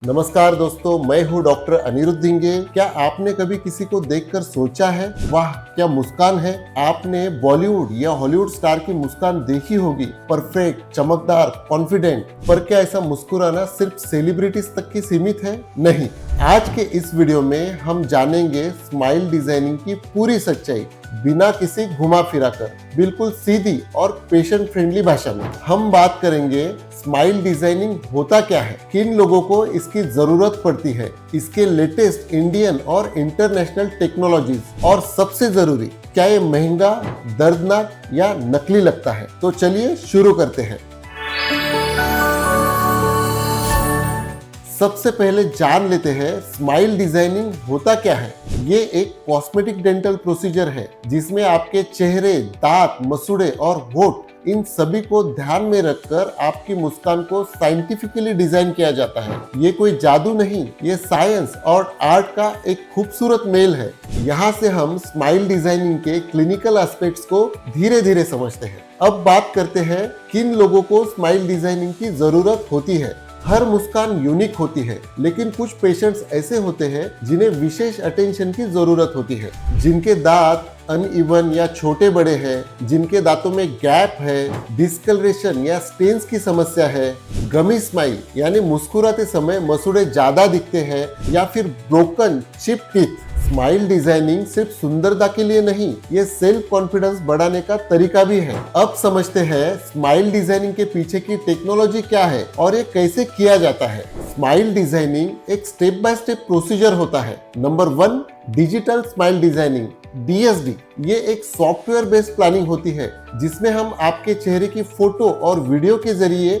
नमस्कार दोस्तों, मैं हूं डॉक्टर अनिरुद्ध धिंगे। क्या आपने कभी किसी को देखकर सोचा है, वाह क्या मुस्कान है? आपने बॉलीवुड या हॉलीवुड स्टार की मुस्कान देखी होगी, परफेक्ट, चमकदार, कॉन्फिडेंट। पर क्या ऐसा मुस्कुराना सिर्फ सेलिब्रिटीज तक ही सीमित है? नहीं। आज के इस वीडियो में हम जानेंगे स्माइल डिजाइनिंग की पूरी सच्चाई, बिना किसी घुमा फिरा कर, बिल्कुल सीधी और पेशेंट फ्रेंडली भाषा में। हम बात करेंगे स्माइल डिजाइनिंग होता क्या है, किन लोगों को इसकी जरूरत पड़ती है, इसके लेटेस्ट इंडियन और इंटरनेशनल टेक्नोलॉजीज, और सबसे जरूरी, क्या ये महंगा, दर्दनाक या नकली लगता है? तो चलिए शुरू करते हैं। सबसे पहले जान लेते हैं स्माइल डिजाइनिंग होता क्या है। ये एक कॉस्मेटिक डेंटल प्रोसीजर है जिसमें आपके चेहरे, दांत, मसूड़े और होठ, इन सभी को ध्यान में रखकर आपकी मुस्कान को साइंटिफिकली डिजाइन किया जाता है। ये कोई जादू नहीं, ये साइंस और आर्ट का एक खूबसूरत मेल है। यहाँ से हम स्माइल डिजाइनिंग के क्लिनिकल एस्पेक्ट्स को धीरे धीरे समझते हैं। अब बात करते हैं किन लोगों को स्माइल डिजाइनिंग की जरूरत होती है। हर मुस्कान यूनिक होती है, लेकिन कुछ पेशेंट्स ऐसे होते हैं जिन्हें विशेष अटेंशन की जरूरत होती है। जिनके दांत अनइवन या छोटे बड़े हैं, जिनके दांतों में गैप है, डिस्कलरेशन या स्टेन्स की समस्या है, गमी स्माइल यानी मुस्कुराते समय मसूड़े ज्यादा दिखते हैं, या फिर broken chip teeth. Smile designing सिर्फ सुंदरता के लिए नहीं, ये सेल्फ कॉन्फिडेंस बढ़ाने का तरीका भी है। अब समझते हैं स्माइल डिजाइनिंग के पीछे की टेक्नोलॉजी क्या है और ये कैसे किया जाता है। स्माइल डिजाइनिंग एक स्टेप बाय स्टेप प्रोसीजर होता है। Number 1, digital smile designing, DSD। ये एक सॉफ्टवेयर बेस्ड प्लानिंग होती है जिसमें हम आपके चेहरे की फोटो और वीडियो के जरिए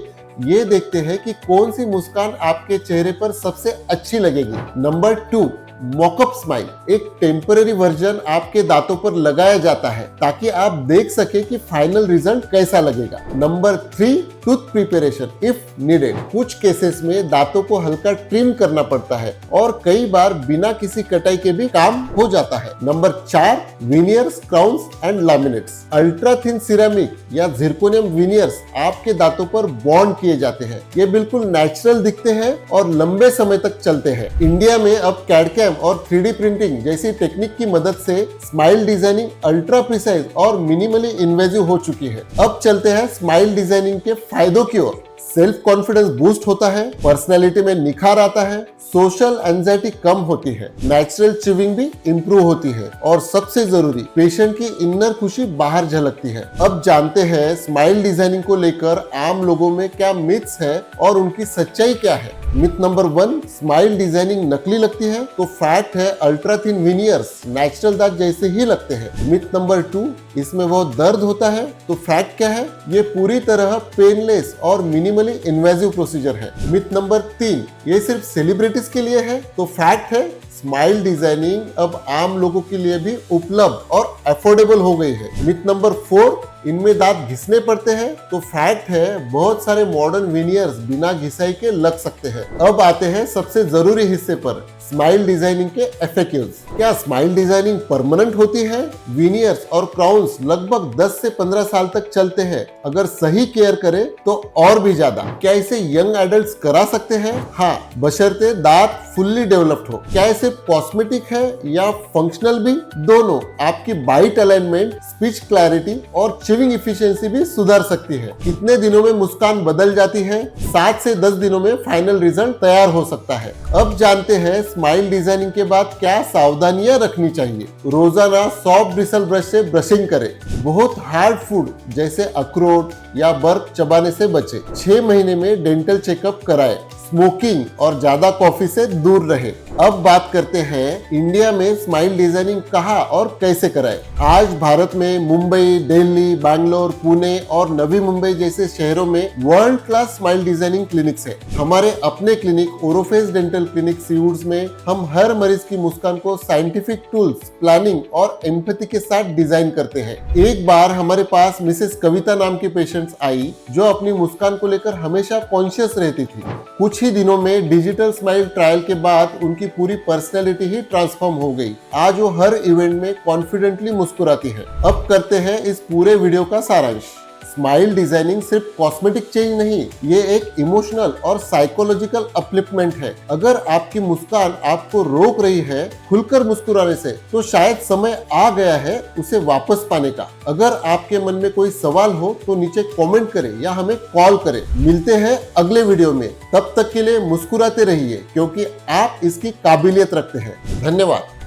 ये देखते हैं कि कौन सी मुस्कान आपके चेहरे पर सबसे अच्छी लगेगी। Number 2, mock-up smile. एक टेम्पररी वर्जन आपके दांतों पर लगाया जाता है ताकि आप देख सके कि फाइनल रिजल्ट कैसा लगेगा। Number 3, tooth preparation if needed. कुछ केसेस में दांतों को हल्का ट्रिम करना पड़ता है और कई बार बिना किसी कटाई के भी काम हो जाता है। Number 4, veneers, crowns and laminates. Ultra thin ceramic या जिरकोनियम विनियर्स आपके दांतों पर बॉन्ड किए जाते हैं। ये बिल्कुल नेचुरल दिखते हैं और लंबे समय तक चलते हैं। इंडिया में अब कैड और 3D प्रिंटिंग जैसी टेक्निक की मदद से स्माइल डिजाइनिंग अल्ट्रा प्रिसाइज और मिनिमली इन्वेजिव हो चुकी है। अब चलते हैं स्माइल डिजाइनिंग के फायदों की ओर। सेल्फ कॉन्फिडेंस बूस्ट होता है, पर्सनैलिटी में निखार आता है, सोशल एंजाइटी कम होती है, नेचुरल चिविंग भी इंप्रूव होती है, और सबसे जरूरी, पेशेंट की इनर खुशी बाहर झलकती है। अब जानते हैं स्माइल डिजाइनिंग को लेकर आम लोगों में क्या मिथ्स है और उनकी सच्चाई क्या है। मिथ नंबर 1, स्माइल डिजाइनिंग नकली लगती है। तो फैक्ट है, अल्ट्रा थिन विनियर्स नेचुरल दांत जैसे ही लगते हैं। मिथ नंबर 2, इसमें बहुत दर्द होता है। तो फैक्ट क्या है, ये पूरी तरह पेनलेस और मिनिमली इन्वेजिव प्रोसीजर है। मिथ नंबर 3, ये सिर्फ सेलिब्रिटीज के लिए है। तो फैक्ट है, स्माइल डिजाइनिंग अब आम लोगों के लिए भी उपलब्ध और अफोर्डेबल हो गई है। मिथ नंबर 4, इनमें दांत घिसने पड़ते हैं। तो फैक्ट है, बहुत सारे मॉडर्न विनियर्स बिना घिसाई के लग सकते हैं। अब आते हैं सबसे जरूरी हिस्से पर, स्माइल डिजाइनिंग के एफएक्यूज। क्या स्माइल डिजाइनिंग परमानेंट होती है? विनियर्स और क्राउन्स लगभग 10 से 15 साल तक चलते हैं, अगर सही केयर करें तो और भी ज्यादा। क्या इसे यंग एडल्ट्स करा सकते हैं? हाँ, बशर्ते दांत फुल्ली डेवलप्ड हो। क्या इसे कॉस्मेटिक है या फंक्शनल भी? दोनों। आपकी बाइट अलाइनमेंट, स्पीच क्लैरिटी और चिविंग इफिशियंसी भी सुधार सकती है। कितने दिनों में मुस्कान बदल जाती है? 7 से 10 दिनों में फाइनल रिजल्ट तैयार हो सकता है। अब जानते हैं स्माइल डिजाइनिंग के बाद क्या सावधानियां रखनी चाहिए। रोजाना सॉफ्ट ब्रिसल ब्रश से ब्रशिंग करें। बहुत हार्ड फूड जैसे अखरोट या बर्फ चबाने से बचे। 6 महीने में डेंटल चेकअप कराएं। स्मोकिंग और ज्यादा कॉफी से दूर रहे। अब बात करते हैं इंडिया में स्माइल डिजाइनिंग कहाँ और कैसे कराएं। आज भारत में मुंबई, दिल्ली, बैंगलोर, पुणे और नवी मुंबई जैसे शहरों में world class smile designing clinics है। हमारे अपने क्लिनिक ओरोफेस डेंटल क्लिनिक सीवुड्स में हम हर मरीज की मुस्कान को साइंटिफिक टूल्स, प्लानिंग और एम्पैथी के साथ डिजाइन करते हैं। एक बार हमारे पास मिसेस कविता नाम की पेशेंट्स आई जो अपनी मुस्कान को लेकर हमेशा कॉन्शियस रहती थी। कुछ ही दिनों में डिजिटल स्माइल ट्रायल के बाद उनकी पूरी पर्सनैलिटी ही ट्रांसफॉर्म हो गई। आज वो हर इवेंट में कॉन्फिडेंटली मुस्कुराती है। अब करते हैं इस पूरे वीडियो का सारांश। स्माइल डिजाइनिंग सिर्फ कॉस्मेटिक चेंज नहीं, ये एक इमोशनल और साइकोलॉजिकल अपलिफ्टमेंट है। अगर आपकी मुस्कान आपको रोक रही है खुलकर मुस्कुराने से, तो शायद समय आ गया है उसे वापस पाने का। अगर आपके मन में कोई सवाल हो तो नीचे कमेंट करें या हमें कॉल करें। मिलते हैं अगले वीडियो में, तब तक के लिए मुस्कुराते रहिए क्योंकि आप इसकी काबिलियत रखते हैं। धन्यवाद।